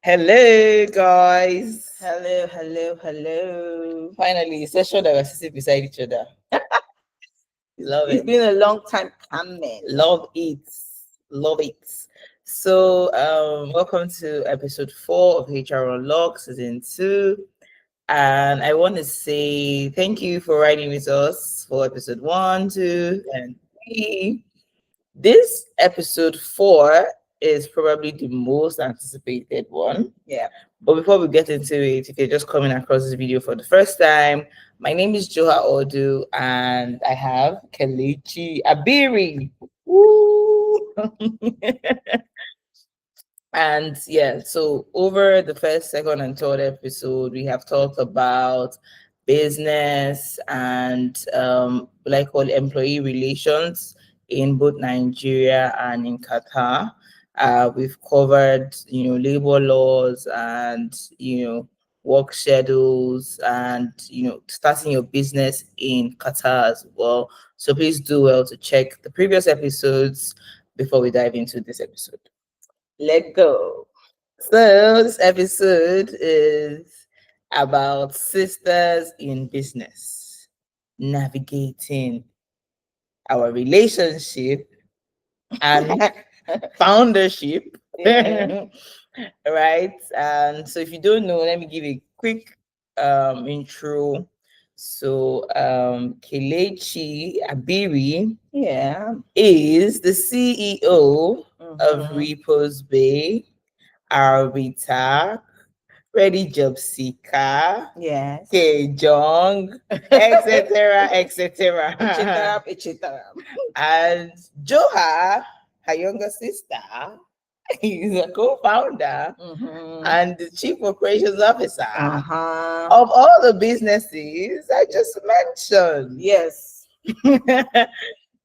Hello, guys. Hello. Finally, session that we're sitting beside each other. Love It's it. been a long time coming. Love it. Love it. So, welcome to episode 4 of HR Unlocked, season 2. And I want to say thank you for riding with us for episode 1, 2, and 3. This episode 4 is probably the most anticipated one. Yeah. But before we get into it, if you're just coming across this video for the first time, my name is Joha Odu and I have Kelechi Abiri. Woo! And yeah, so over the first, second, and third episode, we have talked about business and like called employee relations in both Nigeria and in Qatar. We've covered, labor laws and work schedules and starting your business in Qatar as well. So please do well to check the previous episodes before we dive into this episode. Let go. So this episode is about sisters in business, navigating our relationship and foundership. Yeah. Right. And so if you don't know, let me give a quick intro. So Kelechi Abiri is the CEO of Repos Bay, Arbita, Ready Job Seeker, Yes. Kejong, etc., etc. etc. And Joha, her younger sister, is a co-founder and the chief operations officer of all the businesses I just mentioned. Yes.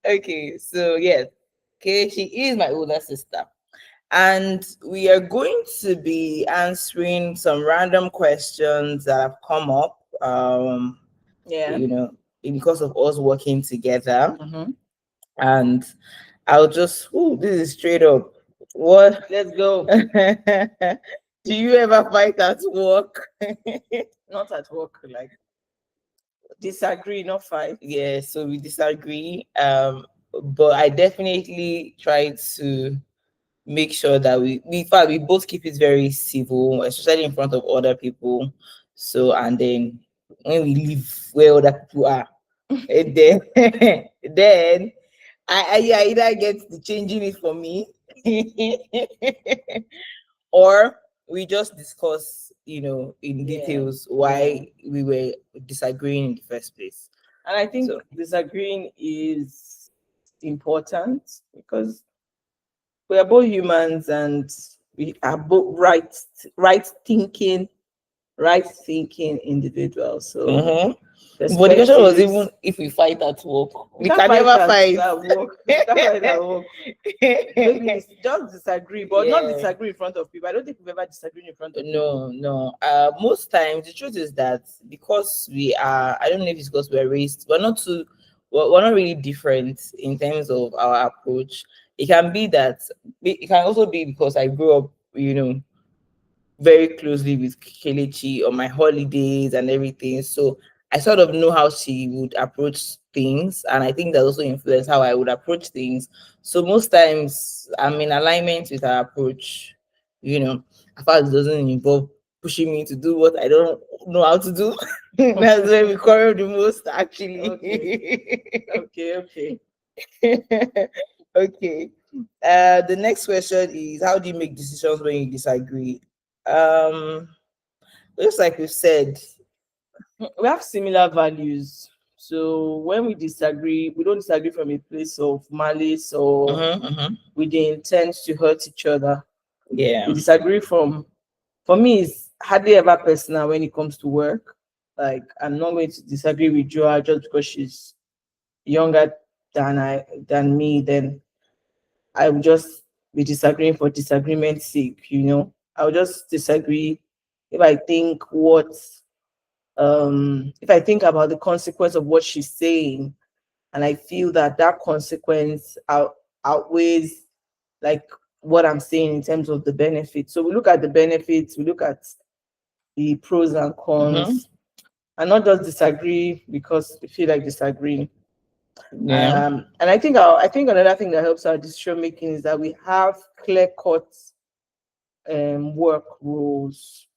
Okay, so yes, she is my older sister. And we are going to be answering some random questions that have come up, because of us working together. And I'll just, this is straight up. What? Let's go. Do you ever fight at work? Not at work, like disagree, not fight. Yeah, so we disagree. But I definitely try to make sure that in fact, we both keep it very civil, especially in front of other people. So, and then when we leave where other people are, and then I either get the changing it for me, or we just discuss, in details why we were disagreeing in the first place. And I think disagreeing is important because we are both humans and we are both right thinking individuals. So but the question was even if we fight at work. We can never fight at work. Maybe just disagree, but not disagree in front of people. I don't think we've ever disagreed in front of people. No. Most times the truth is that because we are, I don't know if it's because we're raised, we're not really different in terms of our approach. It can be that it can also be because I grew up, very closely with Kelechi on my holidays and everything. So I sort of know how she would approach things, and I think that also influenced how I would approach things. So most times I'm in alignment with her approach, as far as it doesn't involve pushing me to do what I don't know how to do. That's where we quarrel the most, actually. Okay. Okay. The next question is, how do you make decisions when you disagree? Just like we said, we have similar values. So when we disagree, we don't disagree from a place of malice or with the intent to hurt each other. Yeah. We disagree for me, it's hardly ever personal when it comes to work. Like, I'm not going to disagree with Joa just because she's younger than me. Then I will just be disagreeing for disagreement's sake. I'll just disagree if I think if I think about the consequence of what she's saying, and I feel that consequence outweighs like what I'm saying in terms of the benefits. So we look at the benefits, we look at the pros and cons, and not just disagree because we feel like disagreeing. Yeah. And I think another thing that helps our decision making is that we have clear cut work rules.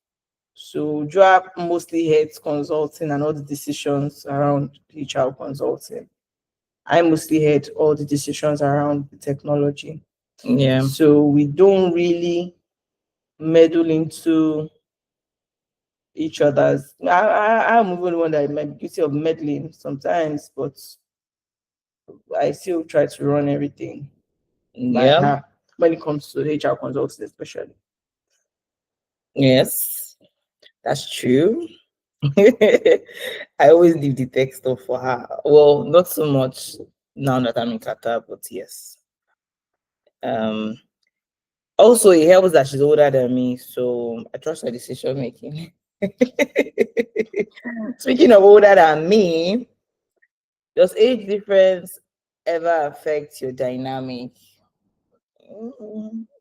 So Joa mostly heads consulting and all the decisions around HR consulting. I mostly head all the decisions around the technology. Yeah. So we don't really meddle into each other's. I'm even one that might be guilty of meddling sometimes, but I still try to run everything by Yeah. her when it comes to HR consulting, especially. Yes. That's true. I always leave the tech stuff for her. Well, not so much now that I'm in Qatar, but yes. Um. Also, it helps that she's older than me, so I trust her decision making. Speaking of older than me, does age difference ever affect your dynamic?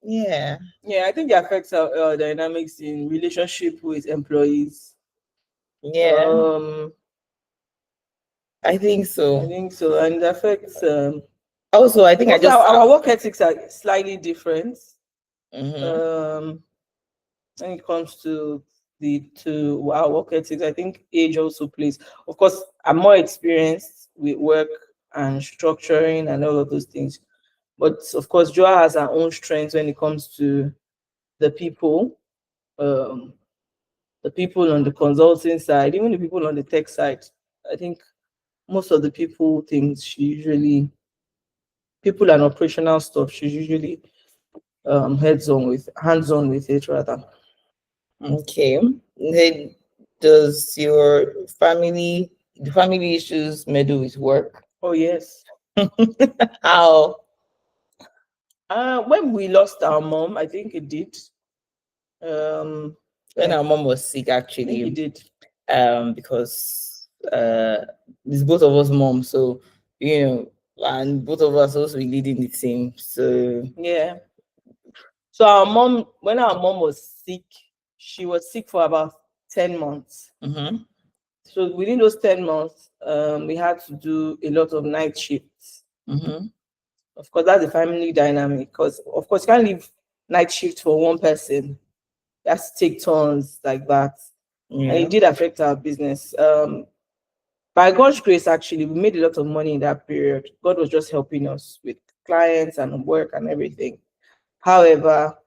Yeah. Yeah, I think it affects our dynamics in relationship with employees. Yeah, Um, I think I so. think so, and it affects. Also, I think I Also, just. our work ethics are slightly different. Mhm. Um, when it comes to our work ethics, I think age also plays. Of course, I'm more experienced with work and structuring and all of those things. But of course, Joa has her own strengths when it comes to the people, um, the people on the consulting side, even the people on the tech side. I think most of the people things she usually people and operational stuff she usually hands on with it rather. Okay. Then does your the family issues meddle with work? Oh yes. How? When we lost our mom, I think it did. When Yeah, our mom was sick, I think it actually, did. because it's both of us mom, so you know, and both of us also leading the team. So Yeah. So our mom, when our mom was sick, she was sick for about 10 months. mhm. So within those 10 months, we had to do a lot of night shifts. Mm-hmm. Of course, that's the family dynamic. Because of course, you can't leave night shift for one person. You have to take turns like that. And Yeah. it did affect our business. By God's grace, actually, we made a lot of money in that period. God was just helping us with clients and work and everything. However,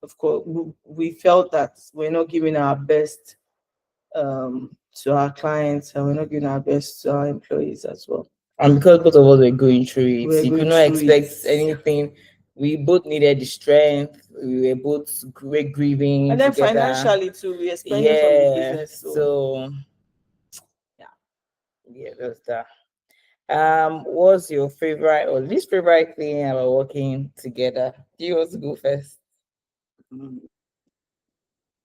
of course, we felt that we're not giving our best to our clients and we're not giving our best to our employees as well. And because both of us were going through it, We're you could going not through expect it. anything. We both needed the strength. We were both grieving And then together. financially too, we are spending from the Yeah. business. So So yeah. yeah, that's that. What's your favorite or least favorite thing about working together? Do you want to go first? Mm.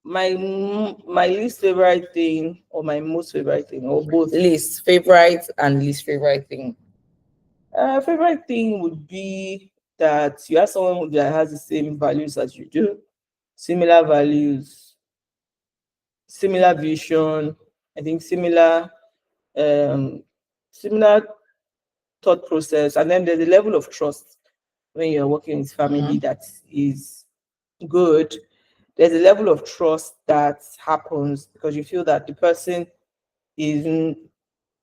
My least favorite thing or my most favorite thing or both. Least favorite and least favorite thing. Favorite thing would be that you have someone that has the same values as you do, similar values, similar vision, I think um similar thought process, and then there's a level of trust when you're working with family Mhm. that is good. There's a level of trust that happens because you feel that the person is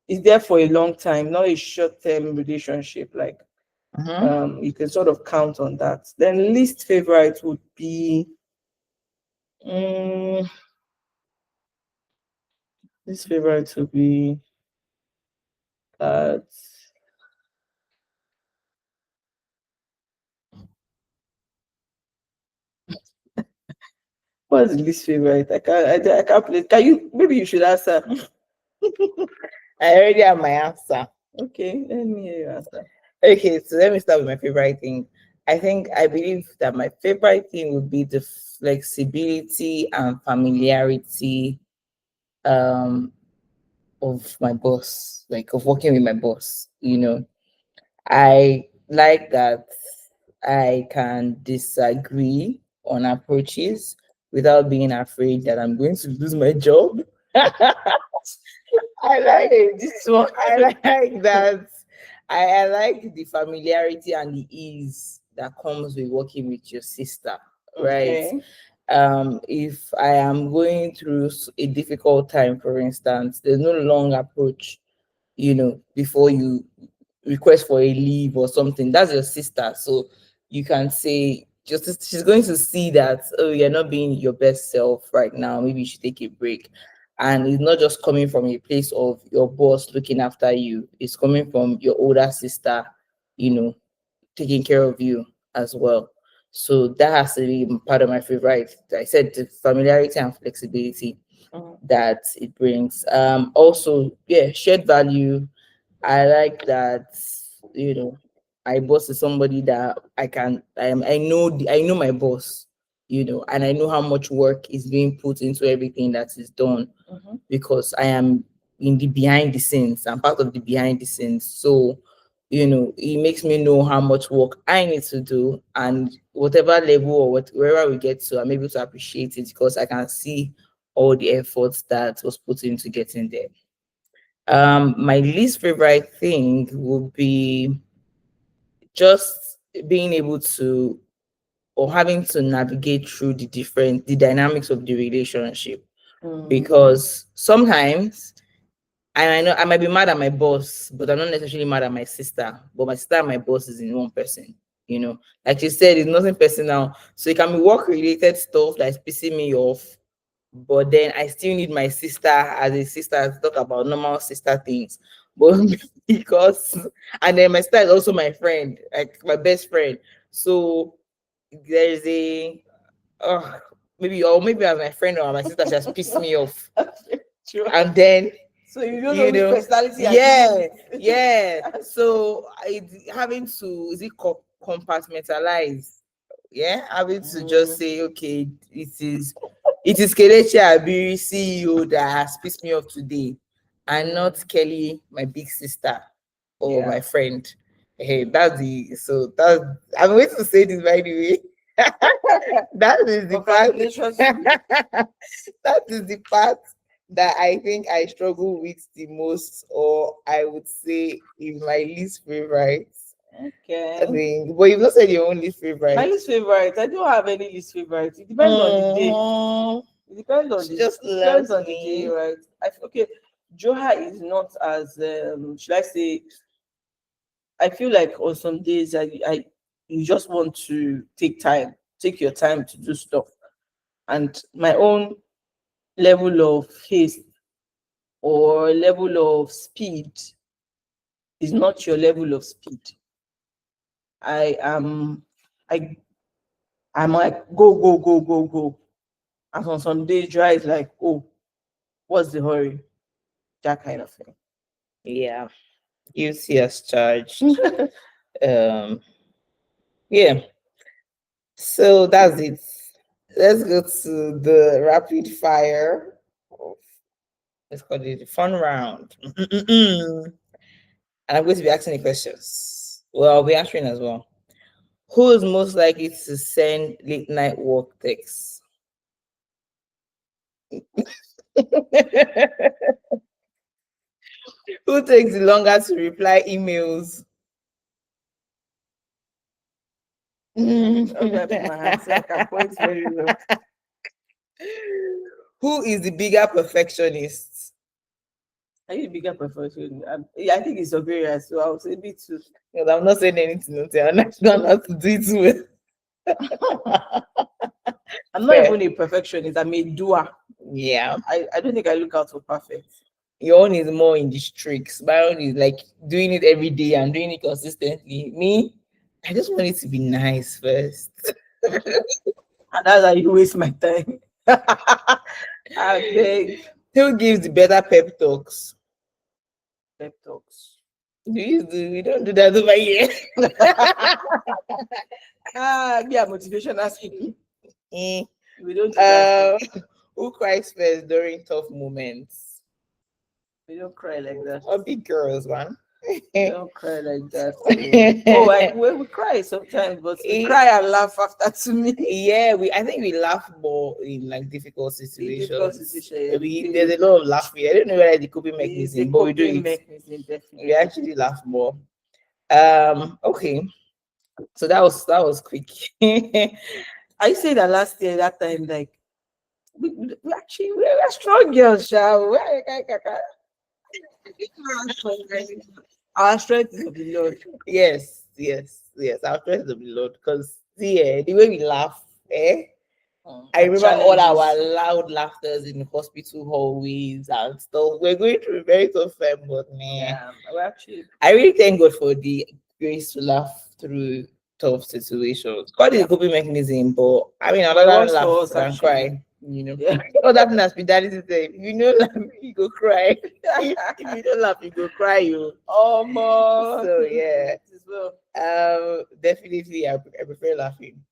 is there for a long time, not a short-term relationship. Like Mhm. you can sort of count on that. Then least favorite would be um, least favorite would be that what's the least favorite? I can't play. Can you maybe you should answer? I already have my answer. Okay, let me hear your answer. Okay, so let me start with my favorite thing. I believe that my favorite thing would be the flexibility and familiarity um of my boss, like of working with my boss. I like that I can disagree on approaches without being afraid that I'm going to lose my job. I like This one. I like that. I like the familiarity and the ease that comes with working with your sister, right? Okay. If I am going through a difficult time, for instance, there's no long approach, before you request for a leave or something. That's your sister. So you can say, just she's going to see that, oh, you're not being your best self right now. Maybe you should take a break. And it's not just coming from a place of your boss looking after you, it's coming from your older sister, taking care of you as well. So that has to be part of my favorite. I said the familiarity and flexibility Mhm. that it brings. Also, yeah, shared value. I like that, my boss is somebody that I know my boss, and I know how much work is being put into everything that is done Mhm. because I am in the behind the scenes. I'm part of the behind the scenes. So, it makes me know how much work I need to do, and whatever level or wherever we get to, I'm able to appreciate it because I can see all the efforts that was put into getting there. My least favorite thing would be just being able to or having to navigate through the dynamics of the relationship, Mm. because sometimes I know I might be mad at my boss, but I'm not necessarily mad at my sister. But my sister and my boss is in one person. Like you said, it's nothing personal. So it can be work related stuff that is pissing me off. But then I still need my sister as a sister to talk about normal sister things. But because, and then my sister is also my friend, like my best friend. So there's oh, maybe as my friend or my sister, she has pissed me off. True. And then So you don't know which personality. yeah, yeah. So having to compartmentalize, yeah, having to just say, okay, it is Kelechi Abiri CEO that has pissed me off today, and not Kelly, my big sister or my friend. Hey, that's I'm waiting to say this, by the way. That is the part. That is the part that I think I struggle with the most, or I would say is my least favorite. Okay. But you've not said your own least My favorite. least favorite. I don't have any least favorite. It depends on the day. It depends on She the just depends loves on the day, me. right? Okay. Joha is not as should I say, I feel like on some days I you just want to take your time to do stuff. And my own level of haste or level of speed is not your level of speed. I am I I'm like go, go, go, go, go. And on some days dry is like, oh, what's the hurry? That kind of thing. Yeah, you see us charged. um, yeah. So that's it. Let's go to the rapid fire. Let's call it the fun round. And I'm going to be asking the questions. Well, I'll be answering as well. Who is most likely to send late night work texts? Who takes the longer to reply emails? Okay, I put my hands so I can point very well. Who is the bigger perfectionist? Are you a bigger perfectionist? Yeah, I think it's Oberia, so I would say me too. Because I'm not saying anything. I'm not know how to do it well. I'm not Fair. even a perfectionist. I'm a doer. Yeah. I don't think I look out for perfect. Your own is more in the streaks. My own is like doing it every day and doing it consistently. Me, I just want it to be nice first. And that's how you waste my time. I beg. Who gives the better pep talks? Pep talks. We don't do that over here. Be a motivational speaker. Eh. We don't do that. Who cries first during tough moments? We don't cry like that. Or big girls, man. Don't cry like that. We cry sometimes, but we cry and laugh after to me. Yeah, I think we laugh more in like difficult situations. Situations. There's a lot of laughing. I don't know whether it's the coping It's a mechanism, but we do coping it. mechanism, definitely. We actually laugh more. Okay. So that was quick. I say that last year, that time, like we actually we were strong girls, shall we? Our strength is of the Lord. Yes. Our strength of the Lord. Because the way we laugh, I remember all our loud laughters in the hospital hallways and stuff. We're going through a very tough time, but I really thank God for the grace to laugh through tough situations. God is a coping mechanism, but I mean, another laugh and cry. All that has been daddy to say. If you know laugh, you go cry. If you don't laugh, you go cry. You. So yeah. Definitely, I prefer laughing.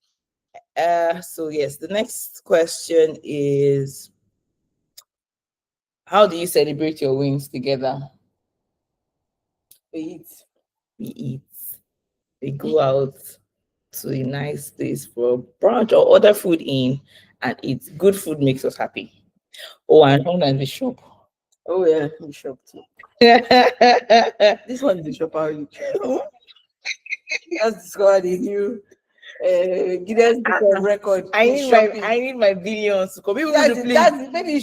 So yes, the next question is, how do you celebrate your wins together? We eat. We go out to a nice place for brunch or order food in and eat. Good food makes us happy. Oh, and sometimes we shop. Oh yeah, we shop too. This one is the shop out. Just discovered a new Guinness Book of Record. I need my billions to come. Maybe you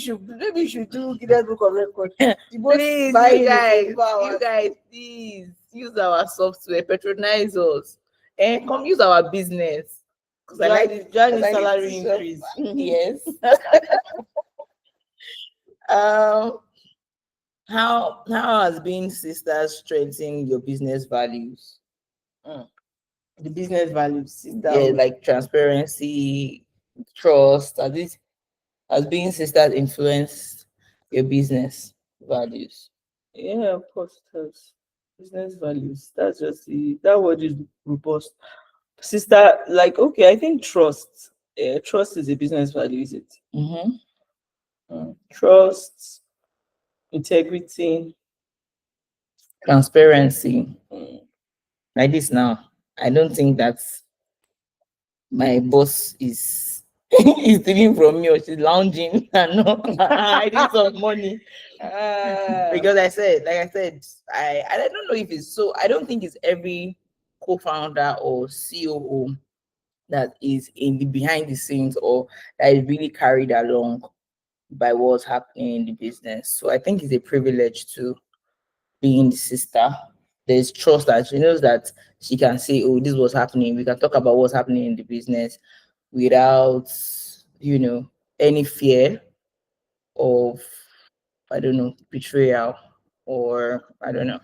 should do Guinness Book of Record. Please, you guys, please use our software, patronize us, and come use our business. Because I like the salary increase. Yes. How has being sisters strengthened your business values? The business values, like transparency, trust. Has being sisters influenced your business values? Yeah, of course it has. Business values. That's just that word is robust. Sister, like, okay, I think trust. Trust is a business value, is it? Trust, integrity, transparency. Like this now, I don't think that my boss is stealing from me or she's lounging and not hiding some money. Because I said, I don't know if it's so. I don't think it's every co-founder or COO that is in the behind the scenes or that is really carried along by what's happening in the business. So I think it's a privilege to being the sister. There's trust that she knows that she can say, oh, this was happening. We can talk about what's happening in the business without, any fear of, I don't know, betrayal or I don't know.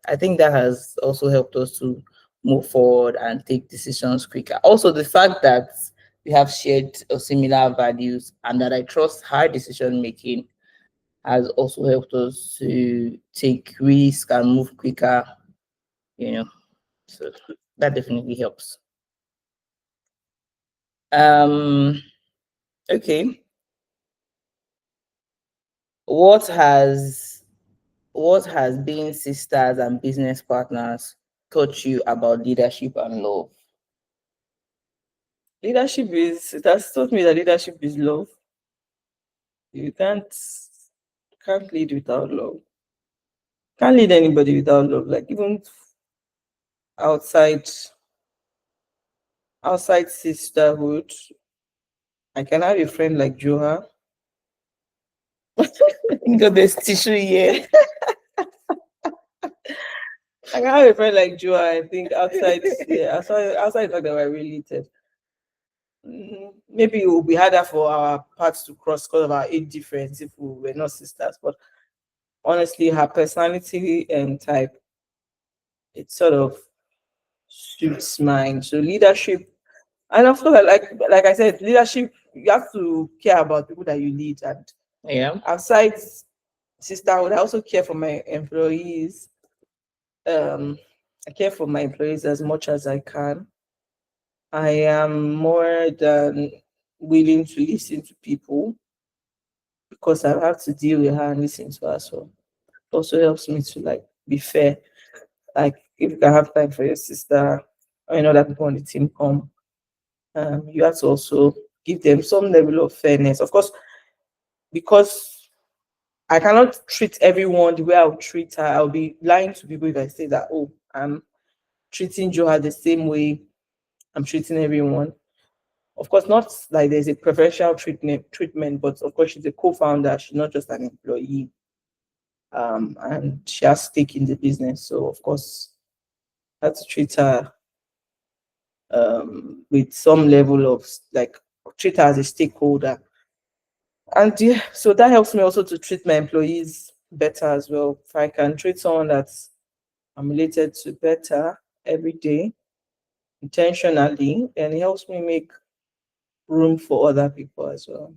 I think that has also helped us to move forward and take decisions quicker. Also, the fact that we have shared similar values and that I trust her decision making has also helped us to take risks and move quicker, so that definitely helps. Okay. What has being sisters and business partners taught you about leadership and love? It has taught me that leadership is love. You can't lead without love. Can't lead anybody without love. Like even outside sisterhood, I can have a friend like Joha. Got this tissue here. I can have a friend like Joha. I think outside the fact that we're related. Maybe it will be harder for our paths to cross because of our age difference if we were not sisters. But honestly, her personality and type, it sort of suits mine. So leadership, and of course, like I said, leadership, you have to care about people that you lead. And outside sisterhood, I also care for my employees. I care for my employees as much as I can. I am more than willing to listen to people because I have to deal with her and listen to her. So also helps me to like be fair. Like if you can have time for your sister or other people on the team come, you have to also give them some level of fairness. Of course, because I cannot treat everyone the way I would treat her. I'll be lying to people if I say that, oh, I'm treating Joha the same way I'm treating everyone. Of course, not like there's a preferential treatment, but of course she's a co-founder. She's not just an employee, and she has stake in the business. So of course, I have to treat her with some level of like treat her as a stakeholder. And yeah, so that helps me also to treat my employees better as well. If I can treat someone that I'm related to better every day, intentionally, then it helps me make room for other people as well.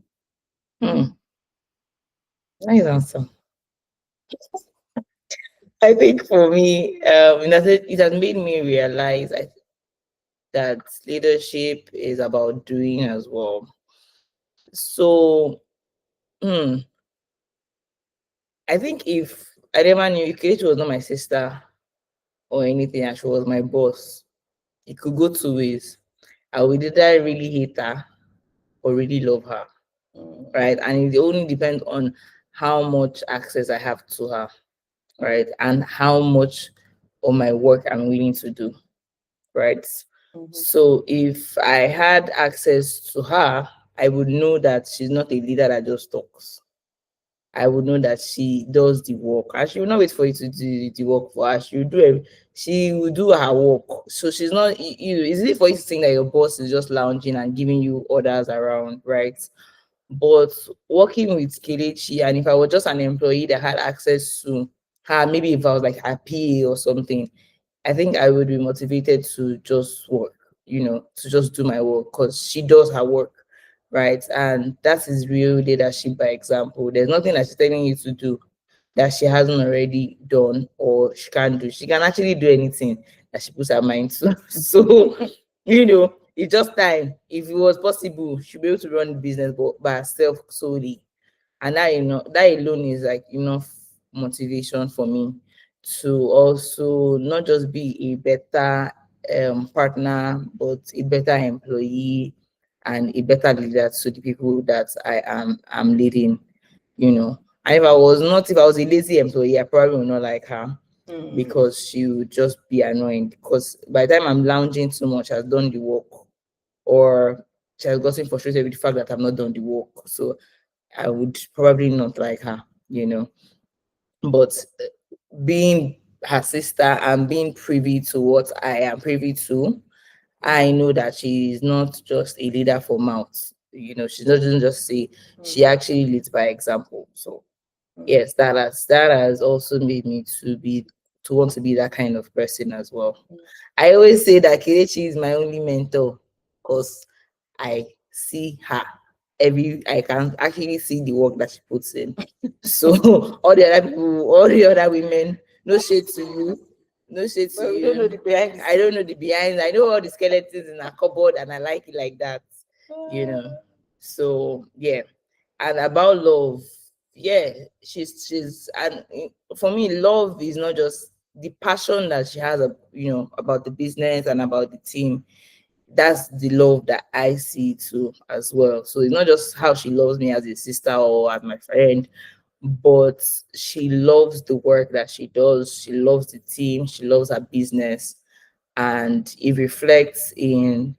Nice answer. I think for me, it has made me realize that leadership is about doing as well. So, I think if I never knew Kate was not my sister or anything, and she was my boss, it could go two ways. I would either really hate her or really love her, right? And it only depends on how much access I have to her, right? And how much of my work I'm willing to do, right? So if I had access to her, I would know that she's not a leader that just talks. I would know that she does the work, and she will not wait for you to do the work for her. She will do her work. So she's not you. It's easy for you to think that your boss is just lounging and giving you orders around, right? But working with Kelechi, and if I was just an employee that had access to her, maybe if I was like her PA or something, I think I would be motivated to just work, to just do my work because she does her work, right? And that is real leadership by example. There's nothing that she's telling you to do that she hasn't already done or she can't do. She can actually do anything that she puts her mind to. So, it's just time. If it was possible, she'll be able to run the business by herself solely. And that alone is like enough motivation for me to also not just be a better partner, but a better employee and a better leader to the people that I'm leading. And if I was a lazy employee, I probably would not like her because she would just be annoying. Because by the time I'm lounging too much, I've done the work, or she has gotten frustrated with the fact that I've not done the work. So I would probably not like her, But being her sister and being privy to what I am privy to, I know that she is not just a leader for mouth. She doesn't just say, she actually leads by example. So yes, that has also made me to want to be that kind of person as well. I always say that Kelechi is my only mentor because I see her I can actually see the work that she puts in. So all the other women, no shade to you. No shade to We you. don't know the behind. I don't know the behind. I know all the skeletons in her cupboard and I like it like that. So yeah. And about love, yeah, she's and for me, love is not just the passion that she has about the business and about the team. That's the love that I see too as well. So it's not just how she loves me as a sister or as my friend, but she loves the work that she does. She loves the team. She loves her business, and it reflects in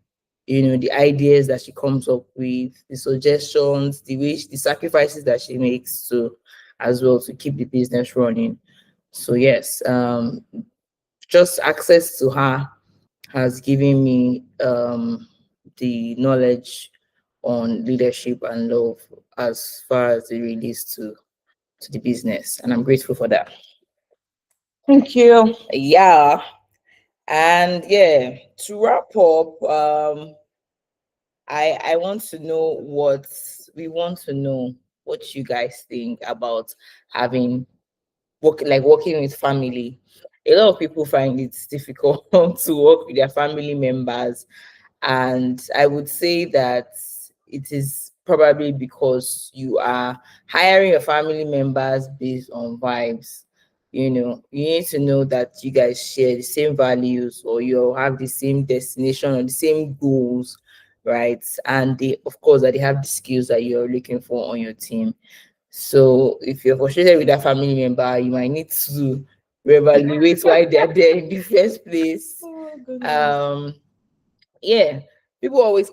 the ideas that she comes up with, the suggestions, the sacrifices that she makes to as well to keep the business running. So yes, just access to her has given me the knowledge on leadership and love as far as it relates to the business, and I'm grateful for that. Thank you. Yeah, and yeah, to wrap up, I want to know what you guys think about having working with family. A lot of people find it difficult to work with their family members, and I would say that it is probably because you are hiring your family members based on vibes. You need to know that you guys share the same values, or you have the same destination or the same goals, right? And they, of course, that they have the skills that you're looking for on your team. So if you're frustrated with that family member, you might need to reevaluate why they're there in the first place. Oh, goodness. Yeah, people always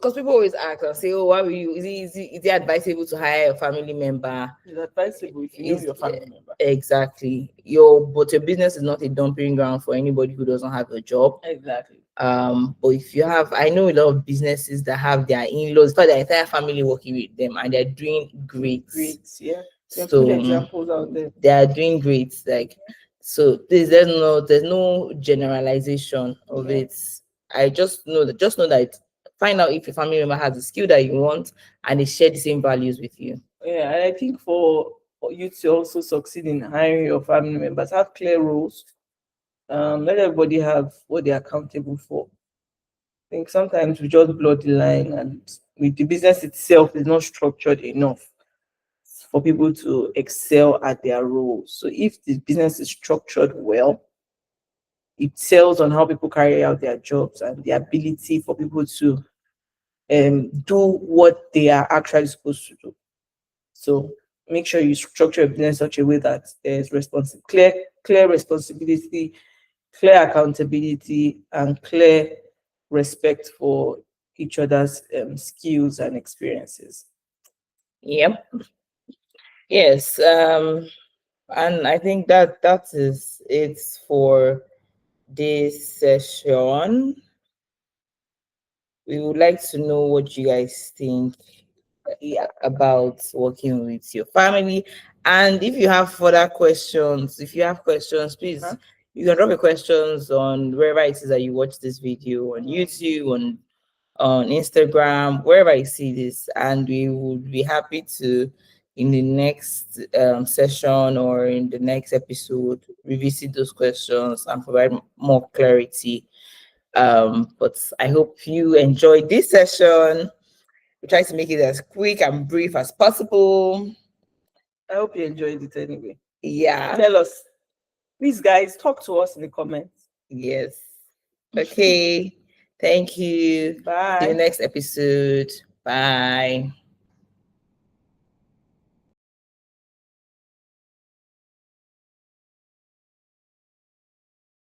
ask and say, "Oh, why will you? Is it advisable to hire a family member?" It's advisable if you know Is your family member. exactly but your business is not a dumping ground for anybody who doesn't have a job. Exactly. But if you have, I know a lot of businesses that have their in-laws, in fact, their entire family working with them, and they're doing great. Great, yeah. There are So good examples out there. they are doing great. Like, so there's no generalization of Yeah. it. I just know that find out if your family member has the skill that you want and they share the same values with you. Yeah, and I think for you to also succeed in hiring your family members, have clear rules. Let everybody have what they're accountable for. I think sometimes we just blur the line, and with the business itself is not structured enough for people to excel at their roles. So if the business is structured well, it tells on how people carry out their jobs and the ability for people to do what they are actually supposed to do. So make sure you structure your business in such a way that there's clear responsibility, clear accountability, and clear respect for each other's skills and experiences. Yep. Yes. And I think that is it for this session. We would like to know what you guys think, about working with your family. And if you have further questions, please, Huh? you can drop your questions on wherever it is that you watch this video, on YouTube, on Instagram, wherever you see this, and we would be happy to, in the next session or in the next episode, revisit those questions and provide more clarity. But I hope you enjoyed this session. We try to make it as quick and brief as possible. I hope you enjoyed it anyway. Yeah. Tell us, please, guys, talk to us in the comments. Yes. Okay. Thank you. See you Bye. next episode. Bye.